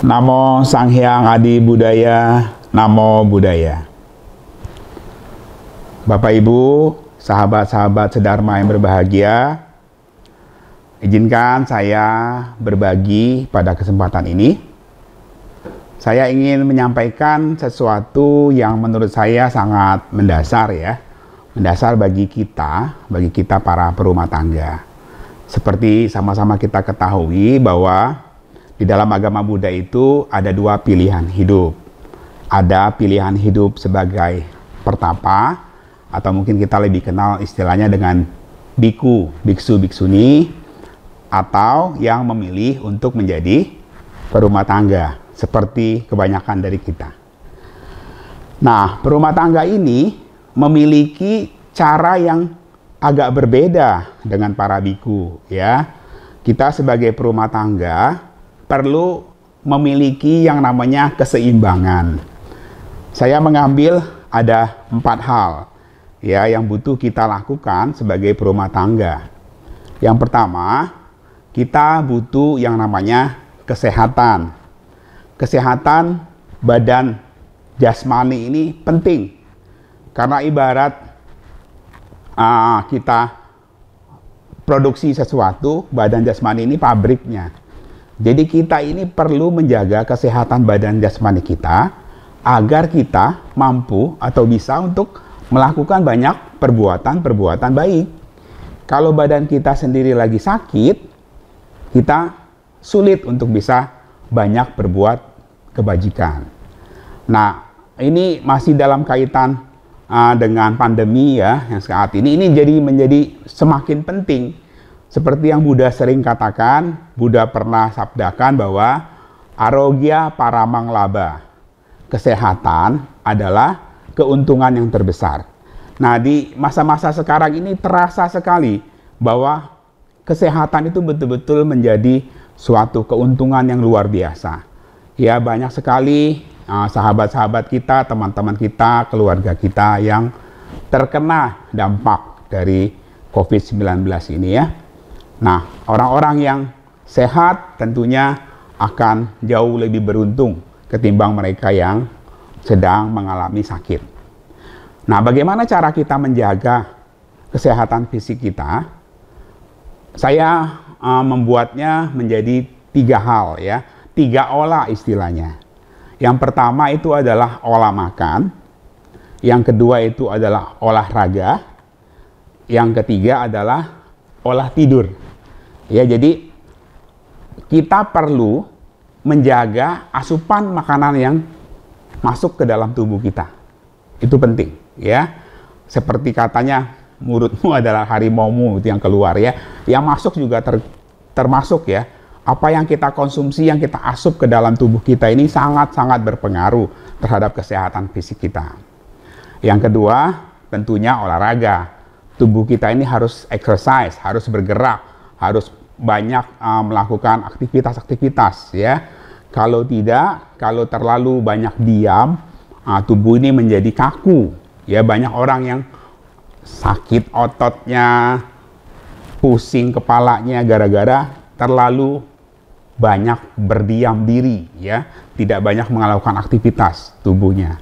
Namo Sang Hyang Adi Budaya, Namo Buddhaya. Bapak Ibu, sahabat-sahabat sedharma yang berbahagia, izinkan saya berbagi pada kesempatan ini. Saya ingin menyampaikan sesuatu yang menurut saya sangat mendasar ya. Mendasar bagi kita para perumah tangga. Seperti sama-sama kita ketahui bahwa di dalam agama Buddha itu ada dua pilihan hidup. Ada pilihan hidup sebagai pertapa, atau mungkin kita lebih kenal istilahnya dengan biku, biksu, biksuni, atau yang memilih untuk menjadi perumah tangga, seperti kebanyakan dari kita. Nah, perumah tangga ini memiliki cara yang agak berbeda dengan para biku, ya. Kita sebagai perumah tangga perlu memiliki yang namanya keseimbangan. Saya mengambil ada 4 hal ya yang butuh kita lakukan sebagai perumah tangga. Yang pertama, kita butuh yang namanya kesehatan. Kesehatan badan jasmani ini penting. Karena ibarat kita produksi sesuatu, badan jasmani ini pabriknya. Jadi kita ini perlu menjaga kesehatan badan jasmani kita agar kita mampu atau bisa untuk melakukan banyak perbuatan baik. Kalau badan kita sendiri lagi sakit, kita sulit untuk bisa banyak berbuat kebajikan. Nah, ini masih dalam kaitan dengan pandemi ya yang saat ini jadi menjadi semakin penting. Seperti yang Buddha sering katakan, Buddha pernah sabdakan bahwa arogya paramang laba, kesehatan adalah keuntungan yang terbesar. Nah, di masa-masa sekarang ini terasa sekali bahwa kesehatan itu betul-betul menjadi suatu keuntungan yang luar biasa. Ya, banyak sekali sahabat-sahabat kita, teman-teman kita, keluarga kita yang terkena dampak dari COVID-19 ini ya. Nah, orang-orang yang sehat tentunya akan jauh lebih beruntung ketimbang mereka yang sedang mengalami sakit. Nah, bagaimana cara kita menjaga kesehatan fisik kita? Saya membuatnya menjadi 3 hal ya, 3 olah istilahnya. Yang pertama itu adalah olah makan, yang kedua itu adalah olahraga, yang ketiga adalah olah tidur. Ya, jadi kita perlu menjaga asupan makanan yang masuk ke dalam tubuh kita. Itu penting, ya. Seperti katanya, mulutmu adalah harimaumu, itu yang keluar ya. Yang masuk juga termasuk ya. Apa yang kita konsumsi, yang kita asup ke dalam tubuh kita ini sangat-sangat berpengaruh terhadap kesehatan fisik kita. Yang kedua, tentunya olahraga. Tubuh kita ini harus exercise, harus bergerak, harus banyak melakukan aktivitas-aktivitas ya. Kalau tidak, kalau terlalu banyak diam, tubuh ini menjadi kaku. Ya, banyak orang yang sakit ototnya, pusing kepalanya gara-gara terlalu banyak berdiam diri ya, tidak banyak melakukan aktivitas tubuhnya.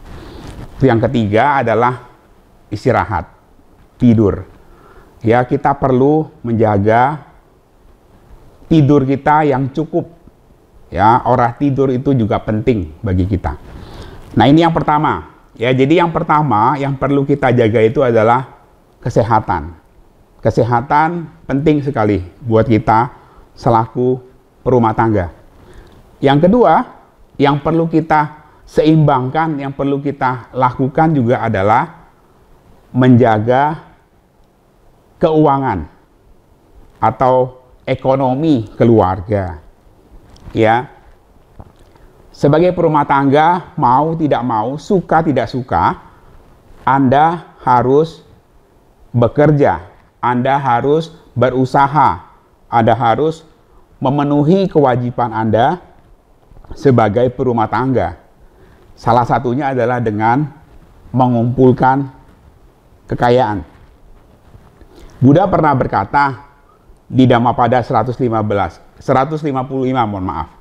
Yang ketiga adalah istirahat, tidur. Ya, kita perlu menjaga tidur kita yang cukup. Ya, olah tidur itu juga penting bagi kita. Nah, ini yang pertama. Ya, jadi yang pertama yang perlu kita jaga itu adalah kesehatan. Kesehatan penting sekali buat kita selaku perumah tangga. Yang kedua, yang perlu kita seimbangkan, yang perlu kita lakukan juga adalah menjaga keuangan atau ekonomi keluarga. Ya. Sebagai perumah tangga, mau tidak mau, suka tidak suka, Anda harus bekerja, Anda harus berusaha, Anda harus memenuhi kewajiban Anda sebagai perumah tangga. Salah satunya adalah dengan mengumpulkan kekayaan. Buddha pernah berkata di Dhammapada 155, mohon maaf.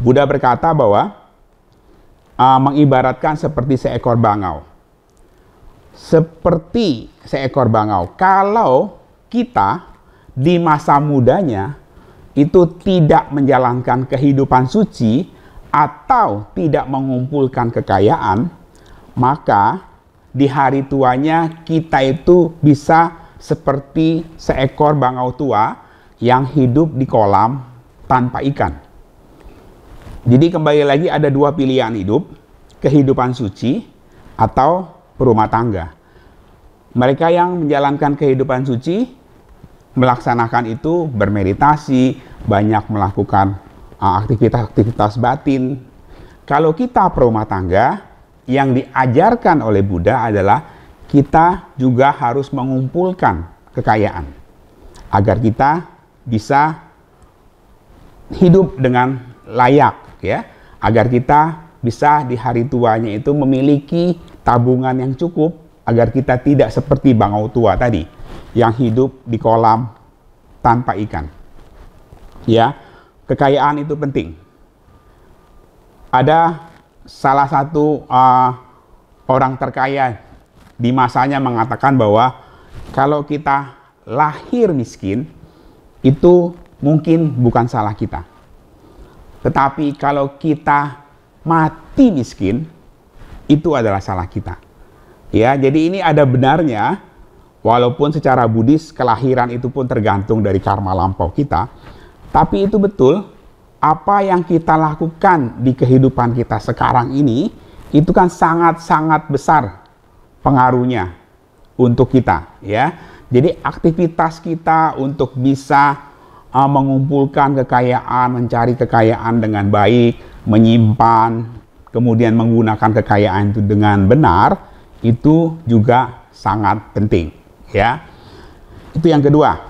Buddha berkata bahwa mengibaratkan seperti seekor bangau. Seperti seekor bangau. Kalau kita di masa mudanya itu tidak menjalankan kehidupan suci atau tidak mengumpulkan kekayaan, maka di hari tuanya kita itu bisa seperti seekor bangau tua yang hidup di kolam tanpa ikan. Jadi kembali lagi ada dua pilihan hidup, kehidupan suci atau berumah tangga. Mereka yang menjalankan kehidupan suci, melaksanakan itu, bermeditasi, banyak melakukan aktivitas-aktivitas batin. Kalau kita berumah tangga, yang diajarkan oleh Buddha adalah kita juga harus mengumpulkan kekayaan agar kita bisa hidup dengan layak, ya, agar kita bisa di hari tuanya itu memiliki tabungan yang cukup agar kita tidak seperti bangau tua tadi yang hidup di kolam tanpa ikan. Ya, kekayaan itu penting. Ada salah satu orang terkaya di masanya mengatakan bahwa kalau kita lahir miskin itu mungkin bukan salah kita. Tetapi kalau kita mati miskin itu adalah salah kita. Ya, jadi ini ada benarnya walaupun secara Buddhis kelahiran itu pun tergantung dari karma lampau kita, tapi itu betul. Apa yang kita lakukan di kehidupan kita sekarang ini, itu kan sangat-sangat besar pengaruhnya untuk kita, ya. Jadi aktivitas kita untuk bisa mengumpulkan kekayaan, mencari kekayaan dengan baik, menyimpan, kemudian menggunakan kekayaan itu dengan benar, itu juga sangat penting, ya. Itu yang kedua.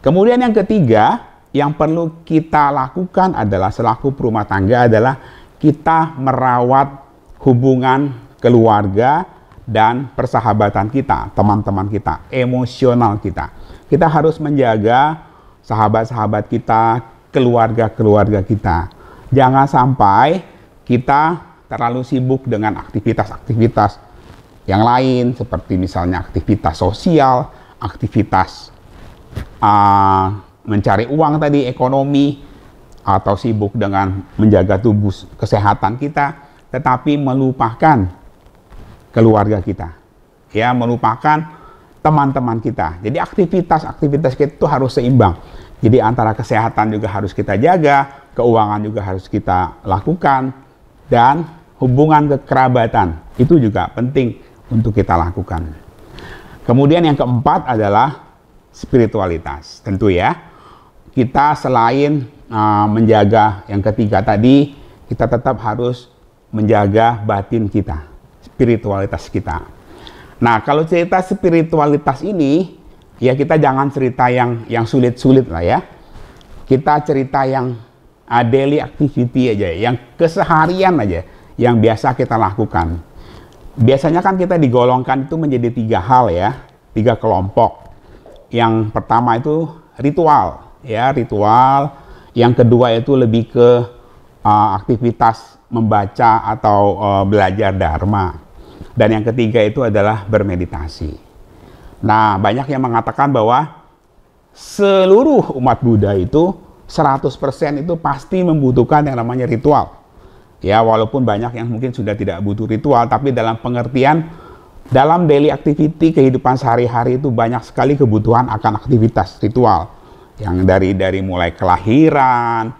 Kemudian yang ketiga, yang perlu kita lakukan adalah selaku berumah tangga adalah kita merawat hubungan keluarga dan persahabatan kita, teman-teman kita, emosional kita. Kita harus menjaga sahabat-sahabat kita, keluarga-keluarga kita. Jangan sampai kita terlalu sibuk dengan aktivitas-aktivitas yang lain seperti misalnya aktivitas sosial, aktivitas mencari uang tadi, ekonomi, atau sibuk dengan menjaga tubuh kesehatan kita, tetapi melupakan keluarga kita, ya, melupakan teman-teman kita. Jadi aktivitas-aktivitas kita itu harus seimbang. Jadi antara kesehatan juga harus kita jaga, keuangan juga harus kita lakukan, dan hubungan kekerabatan itu juga penting untuk kita lakukan. Kemudian yang keempat adalah spiritualitas, tentu ya. Kita selain menjaga yang ketiga tadi, kita tetap harus menjaga batin kita, spiritualitas kita. Nah, kalau cerita spiritualitas ini, ya kita jangan cerita yang sulit-sulit lah ya. Kita cerita yang daily activity aja, yang keseharian aja, yang biasa kita lakukan. Biasanya kan kita digolongkan itu menjadi 3 hal ya, 3 kelompok. Yang pertama itu ritual. Ya, ritual. Yang kedua itu lebih ke aktivitas membaca atau belajar dharma. Dan yang ketiga itu adalah bermeditasi. Nah, banyak yang mengatakan bahwa seluruh umat Buddha itu 100% itu pasti membutuhkan yang namanya ritual. Ya, walaupun banyak yang mungkin sudah tidak butuh ritual, tapi dalam pengertian dalam daily activity kehidupan sehari-hari itu banyak sekali kebutuhan akan aktivitas ritual. Yang dari mulai kelahiran,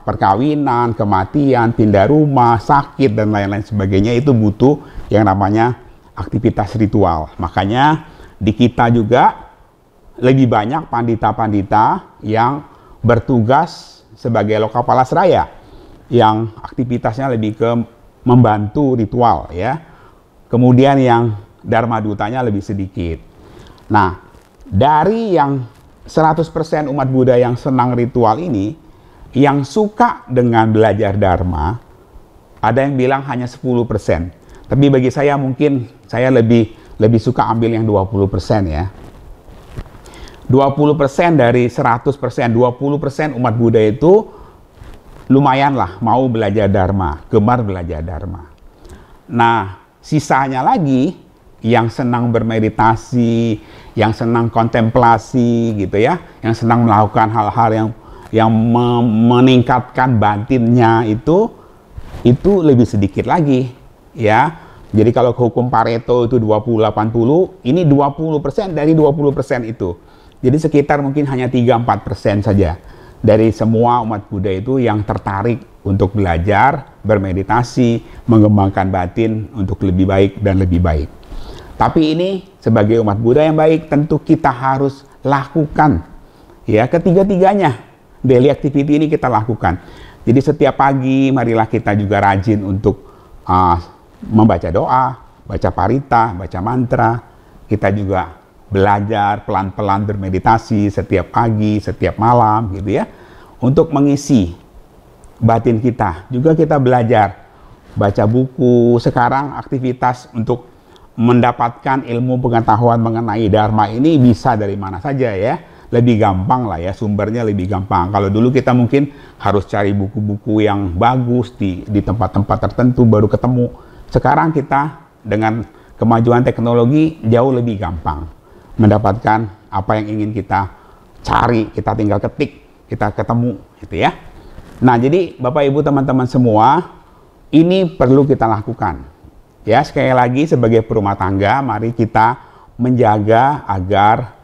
perkawinan, kematian, pindah rumah, sakit dan lain-lain sebagainya itu butuh yang namanya aktivitas ritual. Makanya di kita juga lebih banyak pandita-pandita yang bertugas sebagai lokapala seraya yang aktivitasnya lebih ke membantu ritual ya. Kemudian yang dharma dutanya lebih sedikit. Nah, dari yang 100% umat Buddha yang senang ritual ini, yang suka dengan belajar dharma, ada yang bilang hanya 10%. Tapi bagi saya mungkin saya lebih suka ambil yang 20% ya. 20% dari 100%, 20% umat Buddha itu lumayan lah mau belajar Dharma, gemar belajar Dharma. Nah, sisanya lagi yang senang bermeditasi, yang senang kontemplasi gitu ya, yang senang melakukan hal-hal yang meningkatkan batinnya itu lebih sedikit lagi ya. Jadi kalau hukum Pareto itu 20-80, ini 20% dari 20% itu. Jadi sekitar mungkin hanya 3-4% saja dari semua umat Buddha itu yang tertarik untuk belajar, bermeditasi, mengembangkan batin untuk lebih baik dan lebih baik. Tapi ini sebagai umat Buddha yang baik tentu kita harus lakukan ya, ketiga-tiganya. Daily activity ini kita lakukan. Jadi setiap pagi marilah kita juga rajin untuk membaca doa, baca parita, baca mantra. Kita juga belajar pelan-pelan bermeditasi setiap pagi, setiap malam gitu ya. Untuk mengisi batin kita. Juga kita belajar baca buku. Sekarang aktivitas untuk mendapatkan ilmu pengetahuan mengenai Dharma ini bisa dari mana saja ya. Lebih gampang lah ya, sumbernya lebih gampang. Kalau dulu kita mungkin harus cari buku-buku yang bagus di tempat-tempat tertentu baru ketemu. Sekarang kita dengan kemajuan teknologi jauh lebih gampang mendapatkan apa yang ingin kita cari, kita tinggal ketik, kita ketemu gitu ya. Nah, jadi Bapak Ibu teman-teman semua, ini perlu kita lakukan. Ya, sekali lagi sebagai perumah tangga, mari kita menjaga agar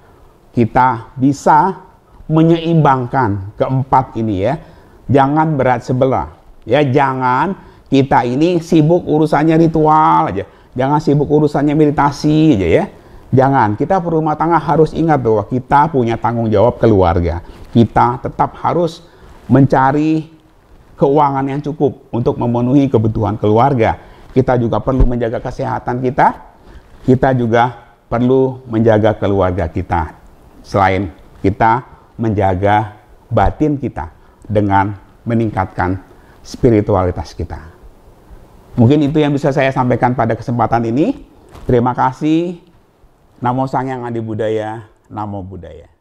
kita bisa menyeimbangkan keempat ini ya. Jangan berat sebelah. Ya, jangan kita ini sibuk urusannya ritual aja. Jangan sibuk urusannya meditasi aja ya. Jangan. Kita perumah tangga harus ingat bahwa kita punya tanggung jawab keluarga. Kita tetap harus mencari keuangan yang cukup untuk memenuhi kebutuhan keluarga. Kita juga perlu menjaga kesehatan kita. Kita juga perlu menjaga keluarga kita. Selain kita menjaga batin kita dengan meningkatkan spiritualitas kita. Mungkin itu yang bisa saya sampaikan pada kesempatan ini. Terima kasih. Namo Sang Hyang Adi Budaya. Namo Buddhaya.